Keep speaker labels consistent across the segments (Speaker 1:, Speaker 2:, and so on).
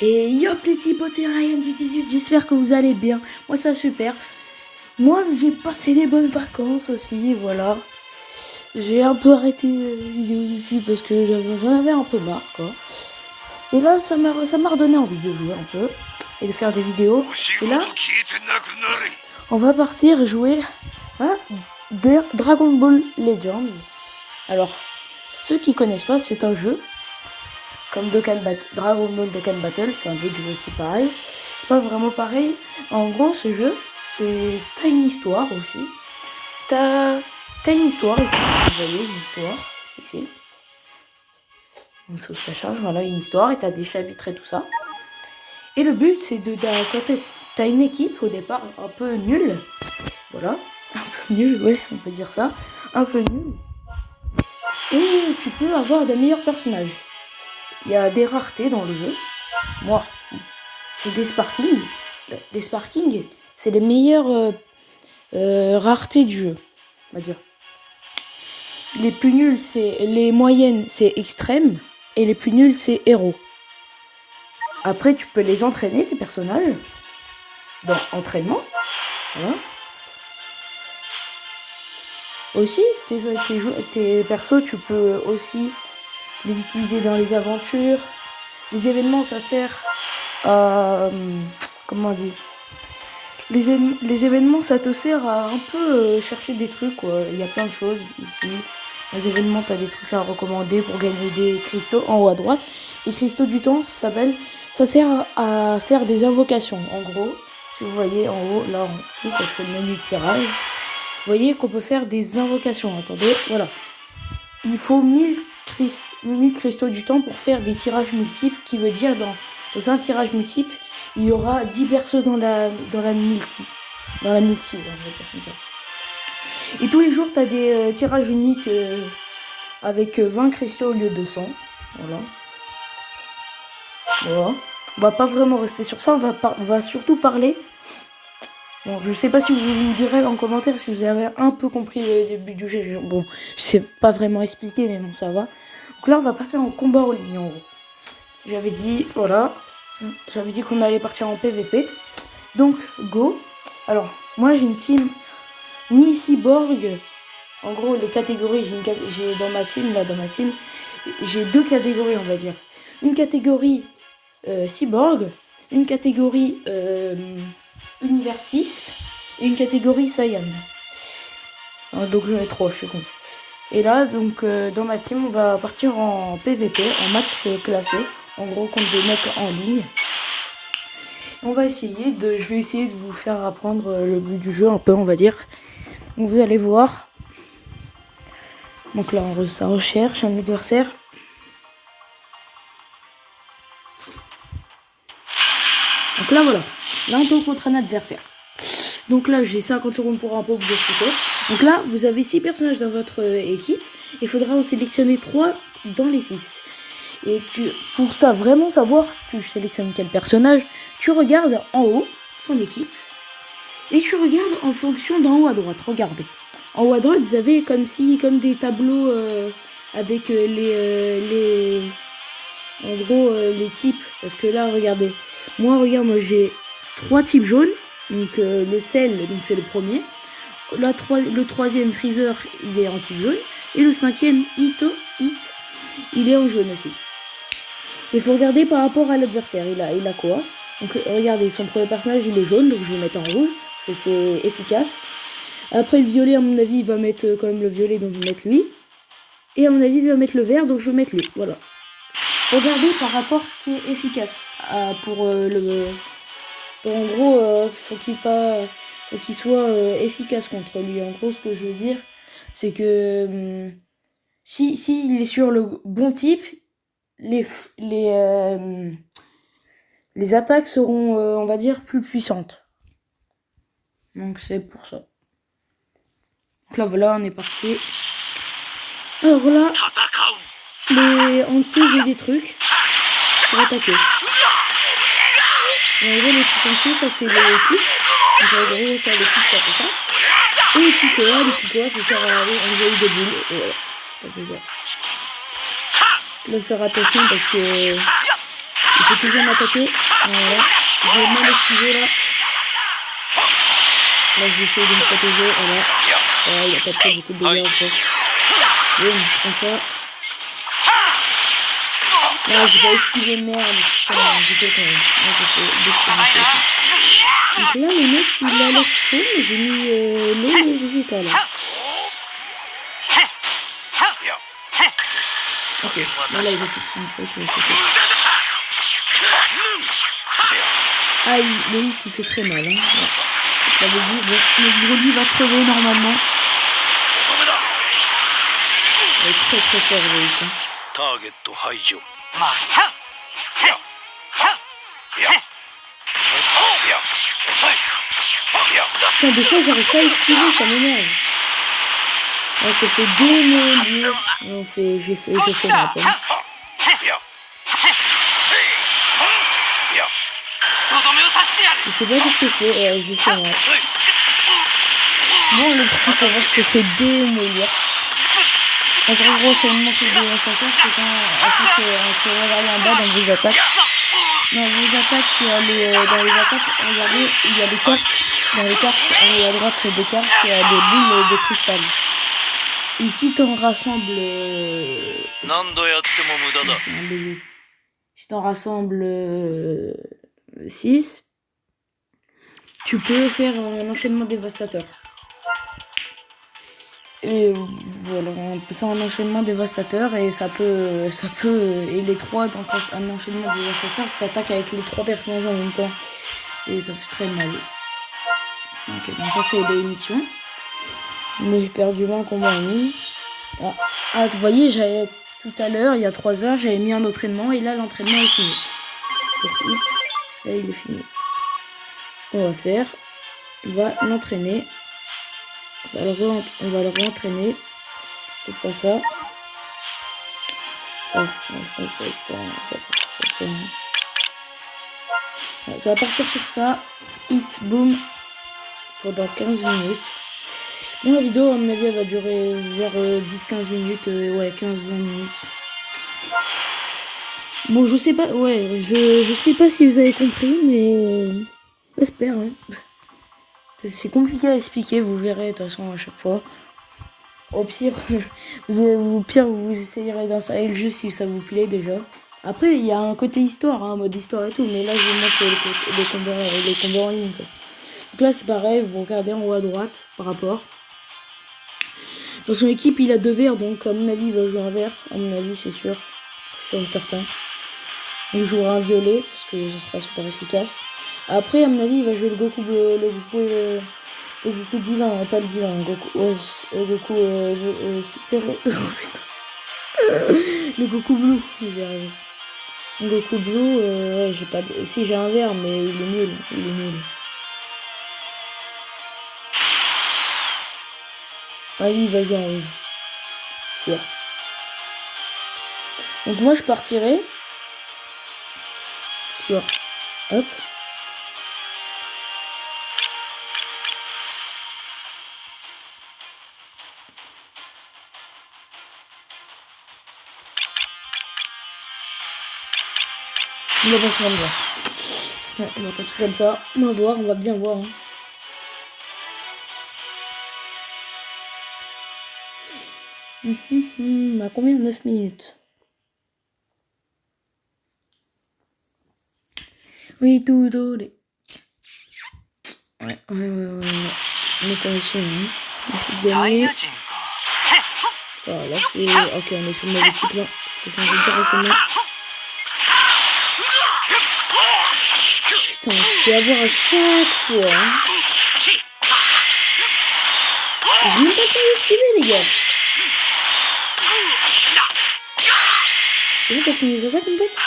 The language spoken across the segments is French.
Speaker 1: Et yop les petits potes et Ryan du 18, j'espère que vous allez bien. Moi ça super. Moi j'ai passé des bonnes vacances aussi, voilà. J'ai un peu arrêté les vidéos YouTube parce que j'en avais un peu marre quoi. Et là ça m'a redonné envie de jouer un peu et de faire des vidéos. Et là on va partir jouer à Dragon Ball Legends. Alors ceux qui connaissent pas, c'est un jeu comme Dragon Ball Dokkan Battle, c'est un autre jeu aussi pareil. C'est pas vraiment pareil. En gros, ce jeu, t'as une histoire aussi. T'as une histoire. Vous voyez une histoire ici. Donc ça charge, voilà une histoire et t'as des chapitres et tout ça. Et le but, c'est quand t'as une équipe au départ un peu nulle. Voilà, un peu nulle, ouais, on peut dire ça. Un peu nulle. Et tu peux avoir des meilleurs personnages. Il y a des raretés dans le jeu. Moi, j'ai des sparkings. Les sparkings, c'est les meilleures raretés du jeu, on va dire. Les plus nuls, les moyennes, c'est extrême. Et les plus nuls, c'est héros. Après, tu peux les entraîner, tes personnages. Dans entraînement. Voilà. Aussi, tes persos, tu peux aussi les utiliser dans les aventures. Les événements, ça sert à... comment on dit ? Les événements, ça te sert à un peu chercher des trucs, quoi. Il y a plein de choses ici. Les événements, tu as des trucs à recommander pour gagner des cristaux en haut à droite. Les cristaux du temps, ça sert à faire des invocations. En gros, si vous voyez en haut, là en dessous, quand je fais le menu tirage, vous voyez qu'on peut faire des invocations. Attendez, voilà. Il faut 1000 cristaux du temps pour faire des tirages multiples, qui veut dire dans un tirage multiple, il y aura 10 persos dans la multi, on va dire comme ça. Et tous les jours, tu as des tirages uniques avec 20 cristaux au lieu de 100. Voilà. On va pas vraiment rester sur ça, on va surtout parler. Bon, je sais pas si vous me direz en commentaire si vous avez un peu compris le début du jeu. Bon, je sais pas vraiment expliquer, mais bon, ça va. Donc là, on va passer en combat en ligne, en gros. J'avais dit, voilà. J'avais dit qu'on allait partir en PVP. Donc, go. Alors, moi, j'ai une team Mi-Cyborg. En gros, les catégories, j'ai dans ma team, j'ai deux catégories, on va dire. Une catégorie Cyborg, une catégorie Univers 6 et une catégorie Saiyan. Alors, donc, j'en ai trois, je suis con. Et là, donc, dans ma team, on va partir en PVP, en match classé. En gros, contre des mecs en ligne. Je vais essayer de vous faire apprendre le but du jeu un peu, on va dire. Donc vous allez voir. Donc là, ça recherche un adversaire. Donc là, voilà. Là, on tombe contre un adversaire. Donc là, j'ai 50 secondes pour un peu vous expliquer. Donc là, vous avez 6 personnages dans votre équipe. Il faudra en sélectionner 3 dans les 6. Et pour ça, vraiment savoir, tu sélectionnes quel personnage, tu regardes en haut son équipe. Et tu regardes en fonction d'en haut à droite. Regardez. En haut à droite, vous avez comme des tableaux avec les types. Parce que là, regardez. Moi, j'ai 3 types jaunes. Donc le sel, donc c'est le premier. Le troisième Freezer, il est en type jaune. Et le cinquième Hit, il est en jaune aussi. Il faut regarder par rapport à l'adversaire. Il a quoi? Donc regardez, son premier personnage, il est jaune. Donc je vais le mettre en rouge. Parce que c'est efficace. Après le violet, à mon avis, il va mettre quand même le violet, donc je vais mettre lui. Et à mon avis, il va mettre le vert, donc je vais mettre lui. Voilà. Regardez par rapport à ce qui est efficace. En gros, faut qu'il soit efficace contre lui. En gros, ce que je veux dire, c'est que s'il est sur le bon type, les attaques seront, on va dire, plus puissantes. Donc c'est pour ça. Donc là voilà, on est parti. Alors là, en dessous j'ai des trucs pour attaquer. Et en gros les trucs en dessous, ça c'est les kicks. Donc en gros ça, les kicks ça fait ça. Et les kicks ça sert à envoyer des boules. Et voilà, ça fait ça. Faut faire attention parce que Il peut toujours m'attaquer. Voilà. Je vais mal esquiver là. Là j'essaie de me protéger. Voilà. Voilà, il a pas pris beaucoup de dégâts encore. Boum, prends ça. Là j'ai pas esquivé, merde. Putain, j'ai fait quand même. Là j'ai fait beaucoup. Donc là le mec il a l'air chaud, mais j'ai mis l'eau végétale. Ok, là il va faire son truc, Aïe, le hit il fait très mal. Hein. Ouais. J'avais dit, bon, le Broly va crever normalement. Il est très très fort le hit. Hein. Putain, des fois j'arrive pas à esquiver, ça m'énerve. On s'est fait démolir. J'ai fait ma peine. Je sais pas ce que je fais. J'ai fait un... Bon, le truc pour voir que je fais démolir. Donc en gros, c'est une manche de dévastateur. C'est quand on se regarde en bas dans vos attaques. Dans vos attaques, dans les attaques, regardez, il y a des cartes. Dans les cartes, à droite des cartes, il y a des boules de cristal. Ici, t'en rassembles... Si t'en rassembles 6, tu peux faire un enchaînement dévastateur. Et voilà, on peut faire un enchaînement dévastateur et ça peut et les 3 dans un enchaînement dévastateur, tu t'attaques avec les 3 personnages en même temps et ça fait très mal. Ok, bon ça c'est des missions. Mais j'ai perdu 20 combats en ligne. Ah, vous voyez, j'avais tout à l'heure, il y a 3 heures, j'avais mis un entraînement et là l'entraînement est fini. Donc hit, là il est fini. Ce qu'on va faire, on va l'entraîner. On va le re-entraîner. C'est pas ça. Ça. Je pense que ça va partir sur ça. Hit, boom. Pendant 15 minutes. Bon, la vidéo, à mon avis, elle va durer vers 10-15 minutes. Ouais, 15-20 minutes. Bon, je sais pas. Ouais, je sais pas si vous avez compris, mais j'espère. Hein. C'est compliqué à expliquer, vous verrez de toute façon à chaque fois. Au pire, vous essayerez d'installer le jeu si ça vous plaît déjà. Après, il y a un côté histoire, hein, mode histoire et tout, mais là je vous montre les combats en ligne. Quoi. Donc là c'est pareil, vous regardez en haut à droite par rapport. Dans son équipe, il a 2 verts, donc à mon avis il va jouer un vert, à mon avis c'est sûr, certain. Il jouera un violet, parce que ce sera super efficace. Après, à mon avis, il va jouer le Goku bleu, le Goku divin, pas le divin, Goku, Goku super, le Goku bleu, je vais arriver. Goku bleu, ouais, j'ai pas, si j'ai un vert, mais il est nul, Ah oui, il va jouer en rouge, sûr. Donc moi, je partirai sur, hop. On va passer comme ça. Ouais, on va passer comme ça. On va voir, on va bien voir. Hein. On a combien? 9 minutes. Oui, tout les. Ouais. On est condition, hein. On essaie de gagner. Ça, là c'est... Ok, on est sur le mauvais type là. Faut changer directement. Putain, je suis à voir à chaque fois. Hein. J'ai même pas le temps d'esquiver, les gars. C'est bon, t'as fini les attaques, mon pote?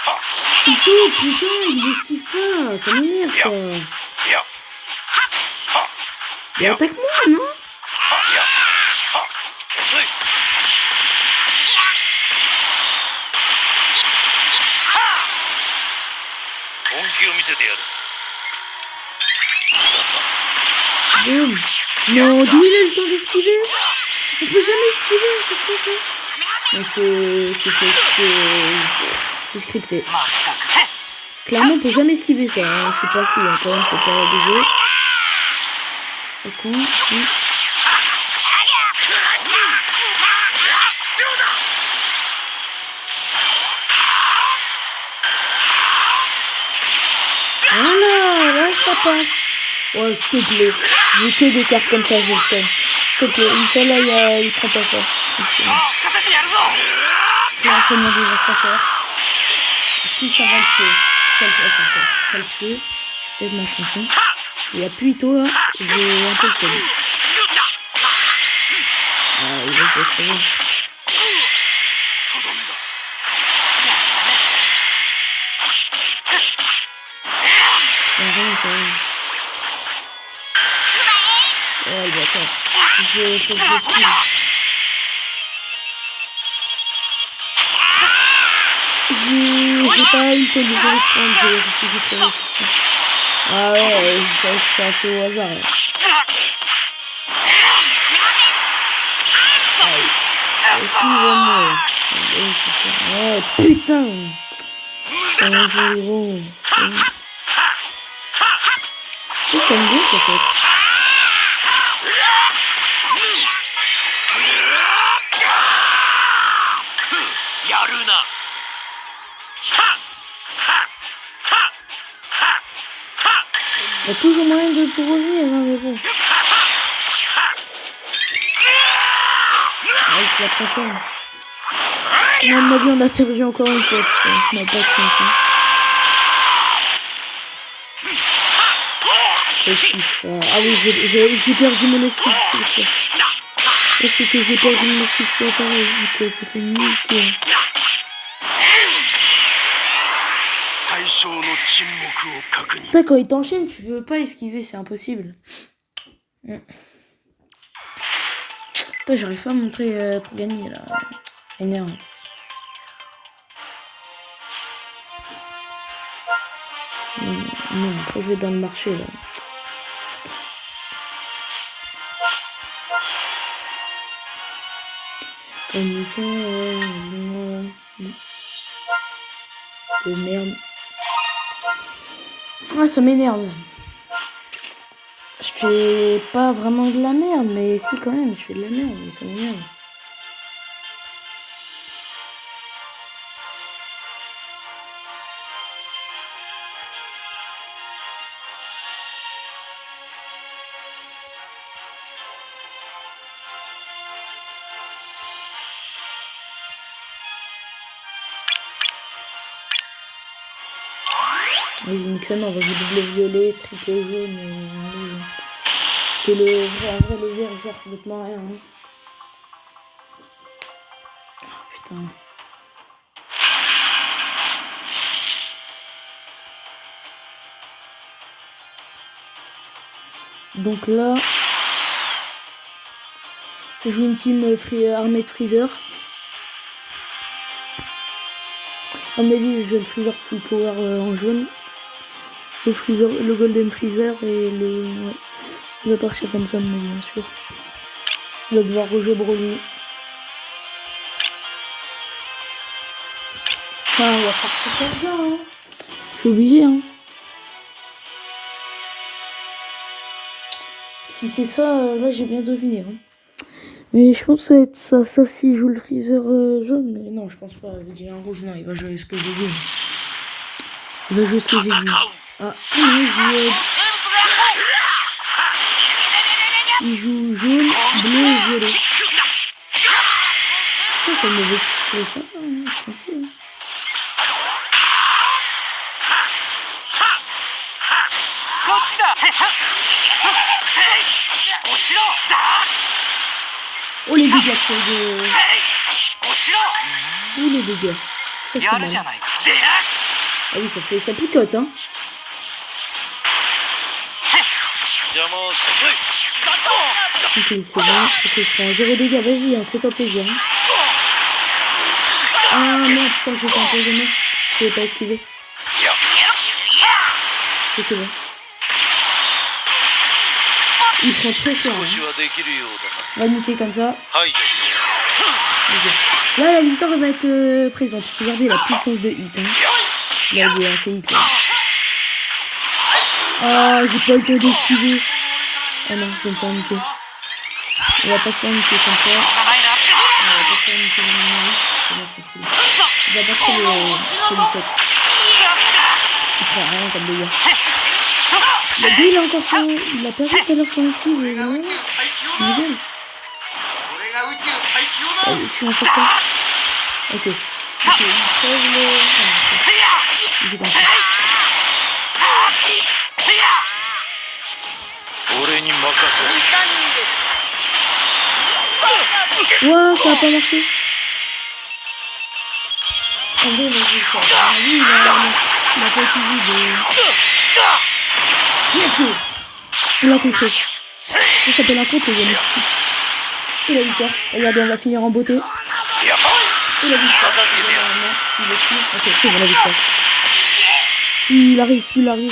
Speaker 1: Putain, il esquive pas. Ça m'énerve, ça. Et attaque-moi, non? Boum. Non, d'où il a le temps d'esquiver? On peut jamais esquiver à chaque fois ça. Non, c'est scripté. Clairement, on peut jamais esquiver ça. Hein. Je suis pas fou, hein. Quand même, faut pas abuser. D'accord, oui. Voilà, là ça passe. Ouais, s'il te plaît. J'ai que des cartes comme ça, je le fais. S'il te plaît, une fois là, il prend pas ça. L'enchaînement dévastateur. Est-ce que ça va le tuer? Si ça le tue, ok, ça le tue. Je vais peut-être m'enfoncer. Il appuie toi, là. J'ai un peu le seul. Ah, il va être très bien. Rien, ça va. Oh, le bâtard. Faut que je l'esquive. J'ai pas eu le temps de le prendre, j'ai réfléchi. Ah ouais, ça a fait au hasard. Excusez-moi. Ouais, putain. C'est un jeu gros. Ça me gonfle en fait. Il y a toujours moyen de pour revenir, hein, mais bon. Ah, il se la prend quand même. Non, à mon avis, on a perdu encore une fois, putain. On n'a pas de chance, hein. Ah oui, j'ai perdu mon esquive, c'est ça. C'est que j'ai perdu mon esquive, c'est pareil. Donc ça fait niquer. Putain, quand il t'enchaîne, tu veux pas esquiver, c'est impossible. Putain, j'arrive pas à montrer pour gagner là. Énerve. Non, après je vais dans le marché là. Condition de merde. Ah, ça m'énerve. Je fais pas vraiment de la merde, mais si quand même, je fais de la merde, mais ça m'énerve. Vas-y, une conne, on va jouer double violet, triple jaune et rouge. Parce que le vert, il sert complètement à rien. Hein. Oh, putain. Donc là, je joue une team armée de Freezer. À mon avis, je vais le Freezer full power en jaune. Le Freezer, le Golden Freezer et le... Ouais. Il va partir comme ça, mais bien sûr. Il va devoir rejouer Broly. Ah, on va partir comme ça, hein. Je suis obligé, hein. Si c'est ça, là j'ai bien deviné, hein. Mais je pense que ça va être ça, sauf s'il joue le Freezer jaune. Mais non, je pense pas. Vu qu'il est en rouge, non, il va jouer ce que j'ai dit. Il va jouer ce que j'ai dit. Ah, il joue jaune, bleu et violet. Ça me fait ça, hein, tranquille. Oh les dégâts de... Oh les dégâts. ça fait mal. Ah oui, ça picote, hein. Ok, c'est bon. Ok, je prends 0 dégâts. Vas-y, hein, fais-toi plaisir. Hein. Ah merde, putain, j'étais empoisonné. Je vais pas esquiver. Ok, c'est bon. Il prend très cher. Hein. On va niquer comme ça. Okay. Là, la victoire va être présente. Regardez la puissance de hit. Hein. Là, j'ai assez hit là. Ah, j'ai pas le temps d'esquiver. Ah non, je vais me faire niquer. On va pas se faire niquer comme ça. On va pas se faire niquer le numéro 8. On va battre le 17. Il prend rien comme dégâts. Le deux, il a encore son... Il a perdu tout à l'heure son esquive. Il gueule. Ah, je suis en fait ça. Ok. Ok, il crève le... Il fait comme ça. Ouah, ça a pas marché. En vrai, vas-y, ça. Lui, il a pas utilisé de... Let's go. On l'a compris. Ça s'appelle un compte, les amis. Et la victoire. Regardez, on va finir en beauté. Et la victoire. S'il esquive. Ok, c'est bon, la victoire. S'il arrive, s'il arrive...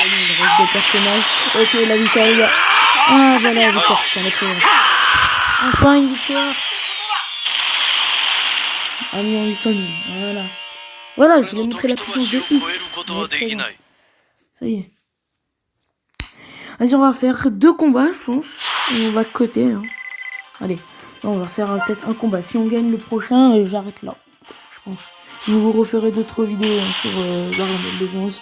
Speaker 1: il reste des personnages. Ok, la victoire, les gars. Ah, voilà, la victoire. Enfin, une victoire. 1 800 000. Voilà. Voilà, je voulais montrer la puissance de hit. Ça y est. Vas-y, on va faire 2 combats, je pense. Et on va coter. Hein. Allez, on va faire peut-être un combat. Si on gagne le prochain, j'arrête là. Je pense. Je vous referai d'autres vidéos hein, sur Warhammer Legends.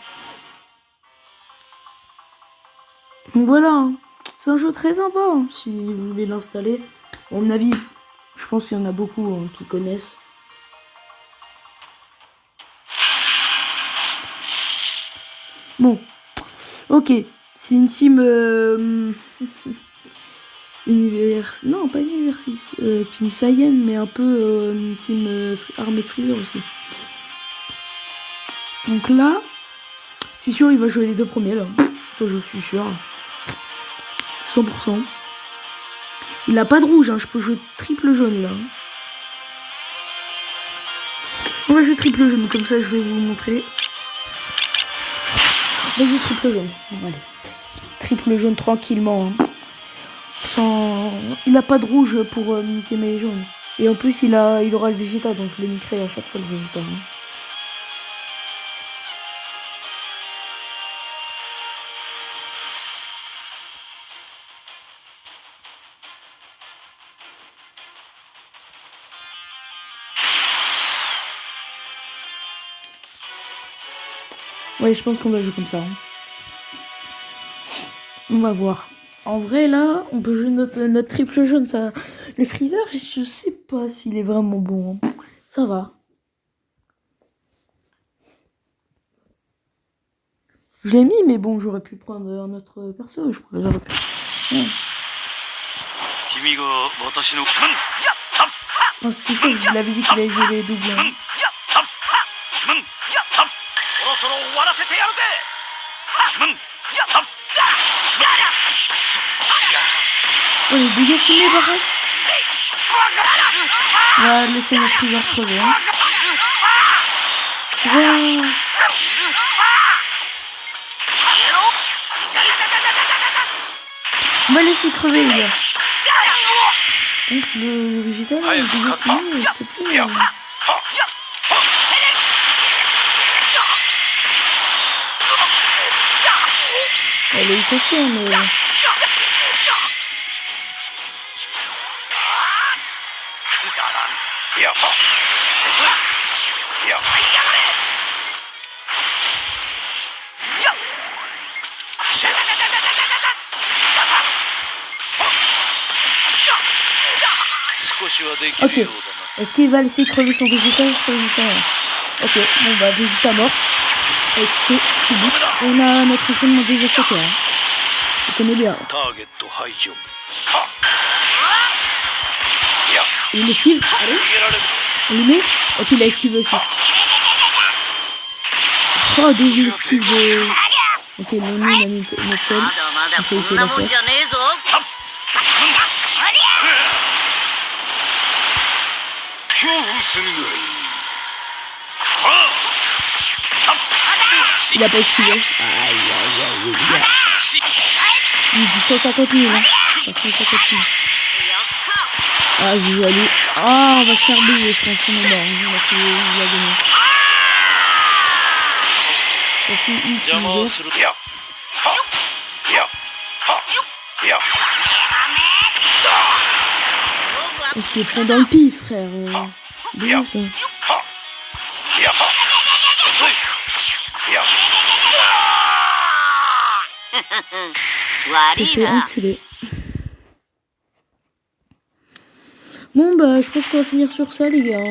Speaker 1: Donc voilà. Hein. C'est un jeu très sympa. Hein, si vous voulez l'installer. À mon avis, je pense qu'il y en a beaucoup hein, qui connaissent. Bon. Ok. C'est une team... Non, pas Universis. Team Saiyan, mais un peu une team armée de Freezer aussi. Donc là, c'est sûr, il va jouer les 2 premiers, là. Ça, je suis sûr. 100%. Il a pas de rouge, hein. Je peux jouer triple jaune, là. On va jouer triple jaune, comme ça, je vais vous montrer. On va jouer triple jaune. Allez. Triple jaune tranquillement. Hein. Sans... Il a pas de rouge pour niquer mes jaunes. Et en plus, il aura le Vegeta, donc je le niquerai à chaque fois le Vegeta. Hein. Ouais, je pense qu'on va jouer comme ça. Hein. On va voir. En vrai, là, on peut jouer notre triple jaune. Ça... Le Freezer, je sais pas s'il est vraiment bon. Hein. Ça va. Je l'ai mis, mais bon, j'aurais pu prendre un autre perso. Je crois que j'aurais pu. Ouais. Non, c'était sûr, je l'avais dit qu'il allait jouer les doubles. Hein. Oh, les dégâts qu'il met, par contre. On va laisser notre Freezer crever. Hein. Ouais. On va laisser crever, les gars. Donc, le végétal, là, les dégâts qu'il met, s'il te plaît. Elle est cachée, mais... Ok. Est-ce qu'il va laisser crever son végétal? Ça, je sais rien. Ok, bon bah, Vegeta mort. Écoutez, c'est bon. On a notre enchaînement dévastateur. Hein. On connaît bien. Il esquive. Allez. On lui met. Ok, il a esquivé aussi. Oh, des esquives de... Ok, non, nous, on a mis notre selle. Ok, il fait l'affaire. Il a pas esquivé. Aïe, aïe, aïe, aïe. Il dit 150 000, hein. 150 000. Ah, j'ai allé. Ah, on va se faire bouger, je pense. On est mort. On a fait la gagner. Ça fait une utilisée. On se les prend dans le pif, frère. Bien ça. Se fait enculer. Bon bah je pense qu'on va finir sur ça les gars.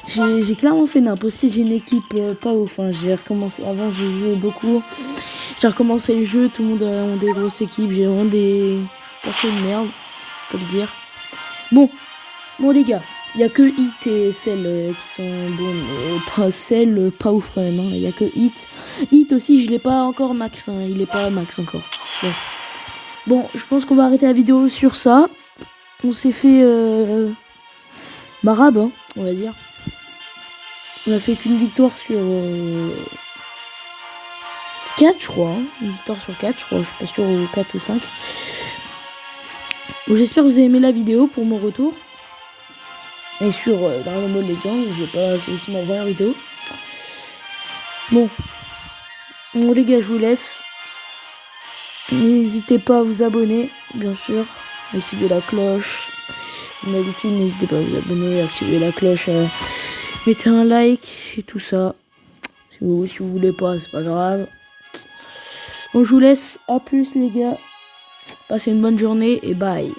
Speaker 1: J'ai clairement fait n'importe quoi. J'ai une équipe pas ouf. Hein. J'ai recommencé. Avant j'ai joué beaucoup. J'ai recommencé le jeu. Tout le monde a des grosses équipes. J'ai vraiment des persos de merde. On peut le dire. Bon les gars. Il n'y a que Hit et Cell qui sont bons. Pas Cell, pas ouf quand même. Il n'y a que Hit. Hit aussi je l'ai pas encore max. Hein. Il est pas max encore. Bon je pense qu'on va arrêter la vidéo sur ça. On s'est fait marab, hein, on va dire. On a fait qu'une victoire sur 4, je crois. Hein. Une victoire sur 4, je crois. Je suis pas sûr, ou 4 ou 5. Bon, j'espère que vous avez aimé la vidéo pour mon retour. Et sur Dragon Ball Legends, je vais pas forcément voir la vidéo. Bon, les gars, je vous laisse. N'hésitez pas à vous abonner, bien sûr. Activez la cloche. Comme d'habitude, n'hésitez pas à vous abonner, activer la cloche, mettez un like et tout ça. Si vous voulez pas, c'est pas grave. Bon, je vous laisse. À plus les gars. Passez une bonne journée et bye.